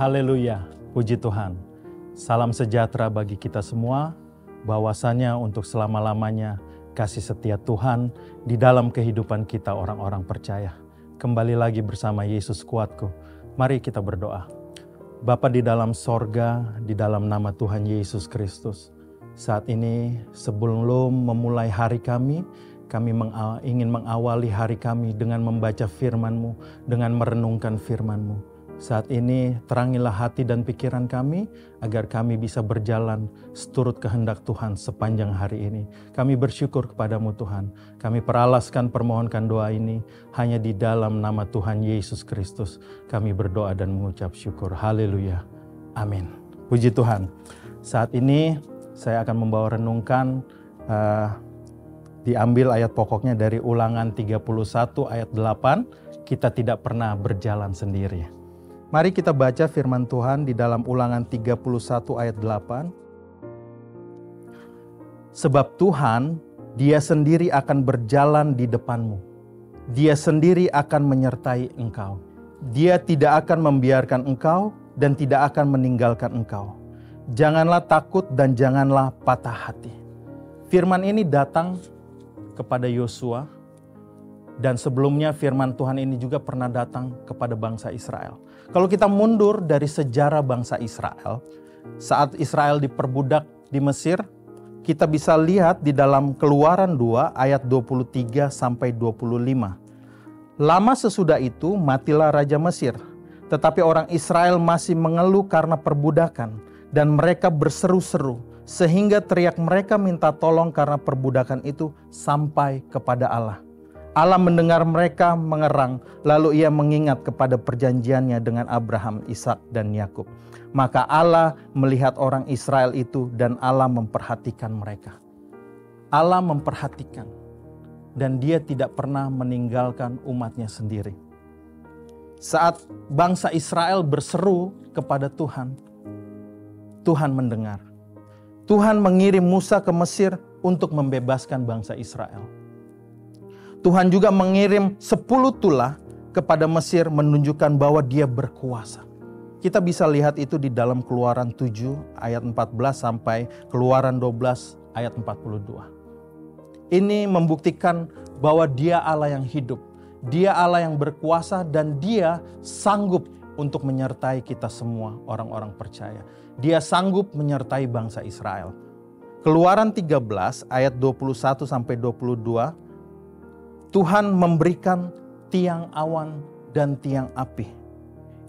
Haleluya, puji Tuhan. Salam sejahtera bagi kita semua, bahwasanya untuk selama-lamanya kasih setia Tuhan di dalam kehidupan kita orang-orang percaya. Kembali lagi bersama Yesus kuatku. Mari kita berdoa. Bapa di dalam sorga, di dalam nama Tuhan Yesus Kristus. Saat ini sebelum memulai hari kami ingin mengawali hari kami dengan membaca firman-Mu, dengan merenungkan firman-Mu. Saat ini terangilah hati dan pikiran kami agar kami bisa berjalan seturut kehendak Tuhan sepanjang hari ini. Kami bersyukur kepadamu Tuhan. Kami peralaskan permohonkan doa ini hanya di dalam nama Tuhan Yesus Kristus. Kami berdoa dan mengucap syukur. Haleluya. Amin. Puji Tuhan. Saat ini saya akan membawa renungkan diambil ayat pokoknya dari Ulangan 31 ayat 8. Kita tidak pernah berjalan sendiri. Mari kita baca firman Tuhan di dalam Ulangan 31 ayat 8. Sebab Tuhan, Dia sendiri akan berjalan di depanmu. Dia sendiri akan menyertai engkau. Dia tidak akan membiarkan engkau dan tidak akan meninggalkan engkau. Janganlah takut dan janganlah patah hati. Firman ini datang kepada Yosua. Dan sebelumnya firman Tuhan ini juga pernah datang kepada bangsa Israel. Kalau kita mundur dari sejarah bangsa Israel, saat Israel diperbudak di Mesir, kita bisa lihat di dalam Keluaran 2 ayat 23 sampai 25. Lama sesudah itu matilah Raja Mesir, tetapi orang Israel masih mengeluh karena perbudakan dan mereka berseru-seru sehingga teriak mereka minta tolong karena perbudakan itu sampai kepada Allah. Allah mendengar mereka mengerang, lalu Ia mengingat kepada perjanjiannya dengan Abraham, Ishak, dan Yakub. Maka Allah melihat orang Israel itu dan Allah memperhatikan mereka. Allah memperhatikan dan Dia tidak pernah meninggalkan umatnya sendiri. Saat bangsa Israel berseru kepada Tuhan, Tuhan mendengar. Tuhan mengirim Musa ke Mesir untuk membebaskan bangsa Israel. Tuhan juga mengirim 10 tulah kepada Mesir menunjukkan bahwa Dia berkuasa. Kita bisa lihat itu di dalam Keluaran 7 ayat 14 sampai Keluaran 12 ayat 42. Ini membuktikan bahwa Dia Allah yang hidup, Dia Allah yang berkuasa dan Dia sanggup untuk menyertai kita semua orang-orang percaya. Dia sanggup menyertai bangsa Israel. Keluaran 13 ayat 21 sampai 22. Tuhan memberikan tiang awan dan tiang api.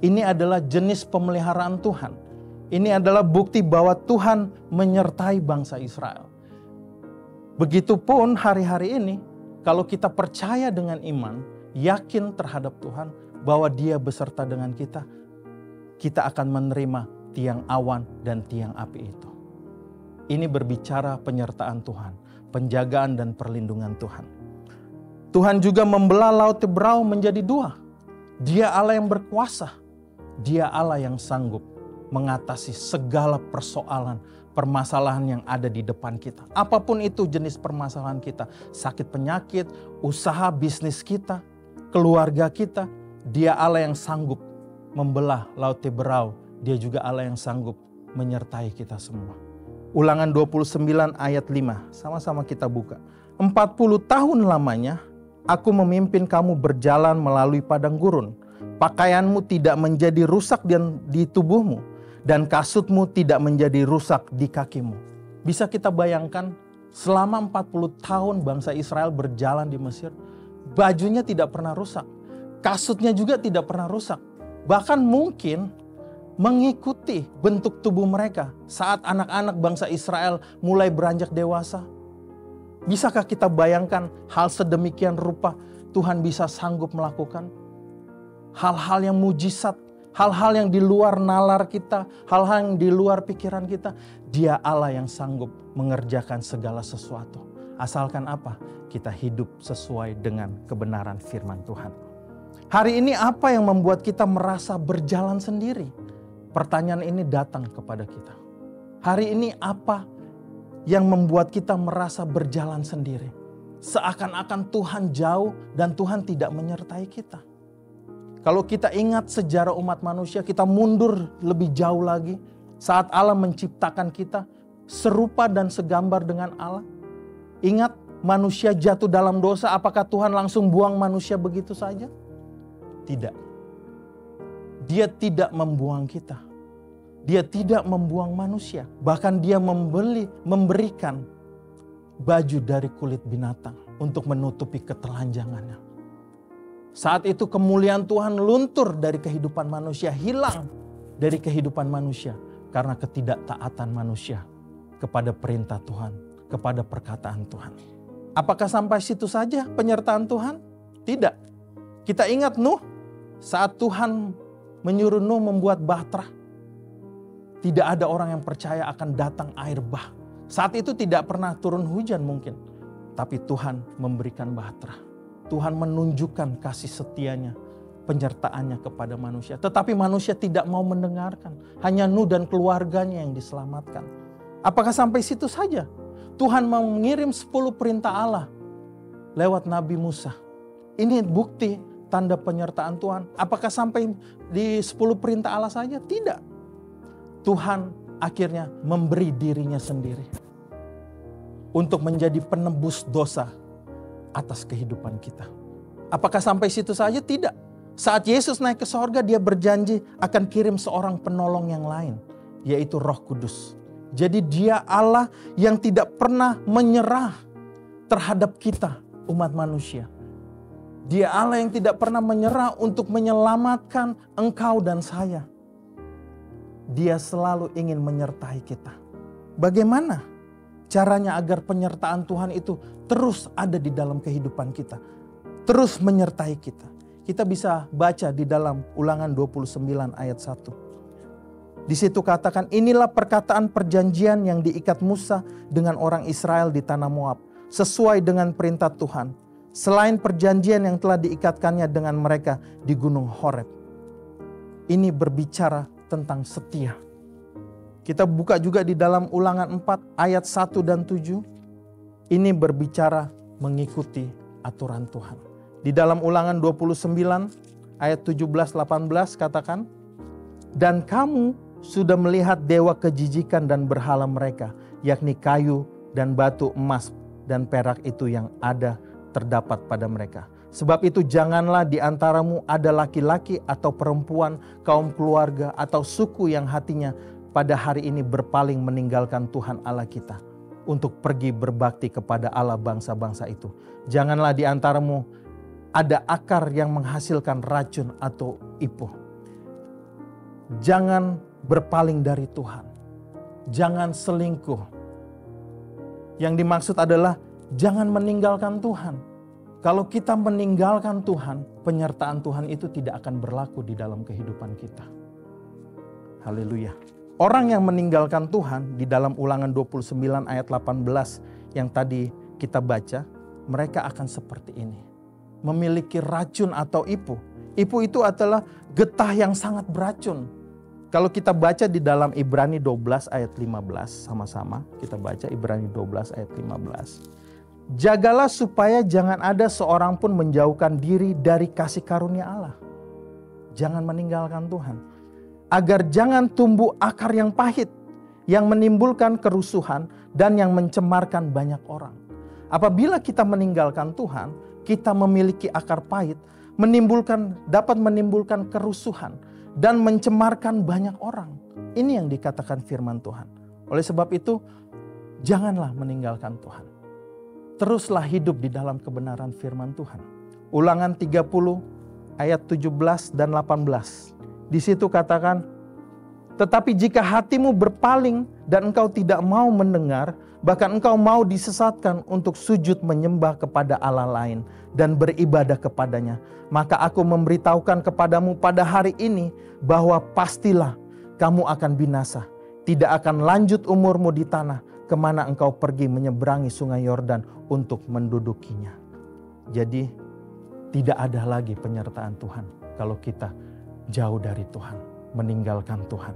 Ini adalah jenis pemeliharaan Tuhan. Ini adalah bukti bahwa Tuhan menyertai bangsa Israel. Begitupun hari-hari ini, kalau kita percaya dengan iman, yakin terhadap Tuhan bahwa Dia beserta dengan kita, kita akan menerima tiang awan dan tiang api itu. Ini berbicara penyertaan Tuhan, penjagaan dan perlindungan Tuhan. Tuhan juga membelah Laut Teberau menjadi dua. Dia Allah yang berkuasa. Dia Allah yang sanggup mengatasi segala persoalan, permasalahan yang ada di depan kita. Apapun itu jenis permasalahan kita. Sakit penyakit, usaha bisnis kita, keluarga kita. Dia Allah yang sanggup membelah Laut Teberau. Dia juga Allah yang sanggup menyertai kita semua. Ulangan 29 ayat 5. Sama-sama kita buka. 40 tahun lamanya aku memimpin kamu berjalan melalui padang gurun. Pakaianmu tidak menjadi rusak di tubuhmu, dan kasutmu tidak menjadi rusak di kakimu. Bisa kita bayangkan, selama 40 tahun bangsa Israel berjalan di Mesir, bajunya tidak pernah rusak. Kasutnya juga tidak pernah rusak. Bahkan mungkin mengikuti bentuk tubuh mereka saat anak-anak bangsa Israel mulai beranjak dewasa. Bisakah kita bayangkan hal sedemikian rupa Tuhan bisa sanggup melakukan? Hal-hal yang mujizat, hal-hal yang di luar nalar kita, hal-hal yang di luar pikiran kita. Dia Allah yang sanggup mengerjakan segala sesuatu. Asalkan apa? Kita hidup sesuai dengan kebenaran firman Tuhan. Hari ini apa yang membuat kita merasa berjalan sendiri? Pertanyaan ini datang kepada kita. Hari ini apa yang membuat kita merasa berjalan sendiri? Seakan-akan Tuhan jauh dan Tuhan tidak menyertai kita. Kalau kita ingat sejarah umat manusia, kita mundur lebih jauh lagi. Saat Allah menciptakan kita serupa dan segambar dengan Allah. Ingat, manusia jatuh dalam dosa, apakah Tuhan langsung buang manusia begitu saja? Tidak. Dia tidak membuang kita. Dia tidak membuang manusia. Bahkan dia memberikan baju dari kulit binatang untuk menutupi ketelanjangannya. Saat itu kemuliaan Tuhan luntur dari kehidupan manusia, hilang dari kehidupan manusia karena ketidaktaatan manusia kepada perintah Tuhan, kepada perkataan Tuhan. Apakah sampai situ saja penyertaan Tuhan? Tidak. Kita ingat Nuh, saat Tuhan menyuruh Nuh membuat bahtera, tidak ada orang yang percaya akan datang air bah. Saat itu tidak pernah turun hujan mungkin, tapi Tuhan memberikan bahtera. Tuhan menunjukkan kasih setianya, penyertaannya kepada manusia. Tetapi manusia tidak mau mendengarkan. Hanya Nuh dan keluarganya yang diselamatkan. Apakah sampai situ saja? Tuhan mau mengirim 10 perintah Allah lewat Nabi Musa. Ini bukti tanda penyertaan Tuhan. Apakah sampai di 10 perintah Allah saja? Tidak. Tuhan akhirnya memberi dirinya sendiri untuk menjadi penebus dosa atas kehidupan kita. Apakah sampai situ saja? Tidak. Saat Yesus naik ke sorga, dia berjanji akan kirim seorang penolong yang lain, yaitu Roh Kudus. Jadi dia Allah yang tidak pernah menyerah terhadap kita, umat manusia. Dia Allah yang tidak pernah menyerah untuk menyelamatkan engkau dan saya. Dia selalu ingin menyertai kita. Bagaimana caranya agar penyertaan Tuhan itu terus ada di dalam kehidupan kita? Terus menyertai kita. Kita bisa baca di dalam Ulangan 29 ayat 1. Di situ katakan, inilah perkataan perjanjian yang diikat Musa dengan orang Israel di tanah Moab, sesuai dengan perintah Tuhan. Selain perjanjian yang telah diikatkannya dengan mereka di Gunung Horeb. Ini berbicara tentang setia. Kita buka juga di dalam Ulangan 4 ayat 1 dan 7. Ini berbicara mengikuti aturan Tuhan. Di dalam Ulangan 29 ayat 17-18 katakan, dan kamu sudah melihat dewa kejijikan dan berhala mereka, yakni kayu dan batu emas dan perak itu yang ada terdapat pada mereka. Sebab itu janganlah di antaramu ada laki-laki atau perempuan, kaum keluarga atau suku yang hatinya pada hari ini berpaling meninggalkan Tuhan Allah kita untuk pergi berbakti kepada Allah bangsa-bangsa itu. Janganlah di antaramu ada akar yang menghasilkan racun atau ipuh. Jangan berpaling dari Tuhan. Jangan selingkuh. Yang dimaksud adalah jangan meninggalkan Tuhan. Kalau kita meninggalkan Tuhan, penyertaan Tuhan itu tidak akan berlaku di dalam kehidupan kita. Haleluya. Orang yang meninggalkan Tuhan di dalam Ulangan 29 ayat 18 yang tadi kita baca, mereka akan seperti ini. Memiliki racun atau ipuh. Ipuh itu adalah getah yang sangat beracun. Kalau kita baca di dalam Ibrani 12 ayat 15 sama-sama, kita baca Ibrani 12 ayat 15. Jagalah supaya jangan ada seorang pun menjauhkan diri dari kasih karunia Allah. Jangan meninggalkan Tuhan. Agar jangan tumbuh akar yang pahit, yang menimbulkan kerusuhan dan yang mencemarkan banyak orang. Apabila kita meninggalkan Tuhan, kita memiliki akar pahit, dapat menimbulkan kerusuhan dan mencemarkan banyak orang. Ini yang dikatakan firman Tuhan. Oleh sebab itu, janganlah meninggalkan Tuhan. Teruslah hidup di dalam kebenaran firman Tuhan. Ulangan 30 ayat 17 dan 18. Di situ katakan, tetapi jika hatimu berpaling dan engkau tidak mau mendengar, bahkan engkau mau disesatkan untuk sujud menyembah kepada Allah lain dan beribadah kepadanya, maka aku memberitahukan kepadamu pada hari ini bahwa pastilah kamu akan binasa. Tidak akan lanjut umurmu di tanah kemana engkau pergi menyeberangi sungai Yordan untuk mendudukinya. Jadi tidak ada lagi penyertaan Tuhan kalau kita jauh dari Tuhan, meninggalkan Tuhan.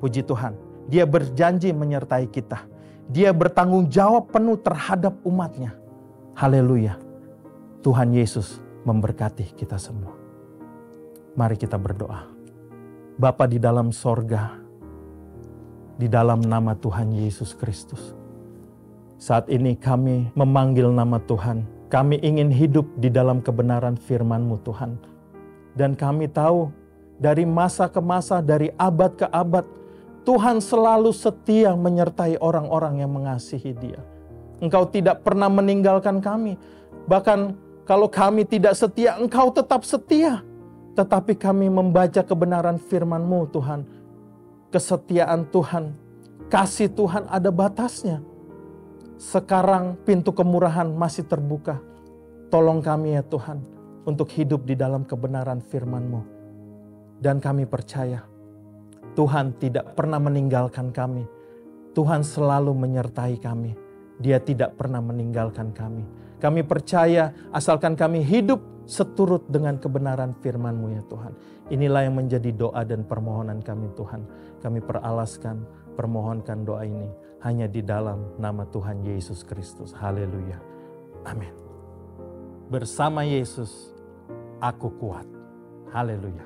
Puji Tuhan, Dia berjanji menyertai kita. Dia bertanggung jawab penuh terhadap umatnya. Haleluya. Tuhan Yesus memberkati kita semua. Mari kita berdoa. Bapa di dalam sorga, di dalam nama Tuhan Yesus Kristus, saat ini kami memanggil nama Tuhan. Kami ingin hidup di dalam kebenaran firman-Mu Tuhan. Dan kami tahu dari masa ke masa, dari abad ke abad, Tuhan selalu setia menyertai orang-orang yang mengasihi Dia. Engkau tidak pernah meninggalkan kami. Bahkan kalau kami tidak setia, Engkau tetap setia. Tetapi kami membaca kebenaran firman-Mu Tuhan. Kesetiaan Tuhan, kasih Tuhan ada batasnya. Sekarang pintu kemurahan masih terbuka. Tolong kami ya Tuhan, untuk hidup di dalam kebenaran firman-Mu. Dan kami percaya, Tuhan tidak pernah meninggalkan kami. Tuhan selalu menyertai kami. Dia tidak pernah meninggalkan kami. Kami percaya asalkan kami hidup seturut dengan kebenaran firman-Mu ya Tuhan. Inilah yang menjadi doa dan permohonan kami Tuhan. Kami peralaskan, permohonkan doa ini hanya di dalam nama Tuhan Yesus Kristus. Haleluya. Amin. Bersama Yesus, aku kuat. Haleluya.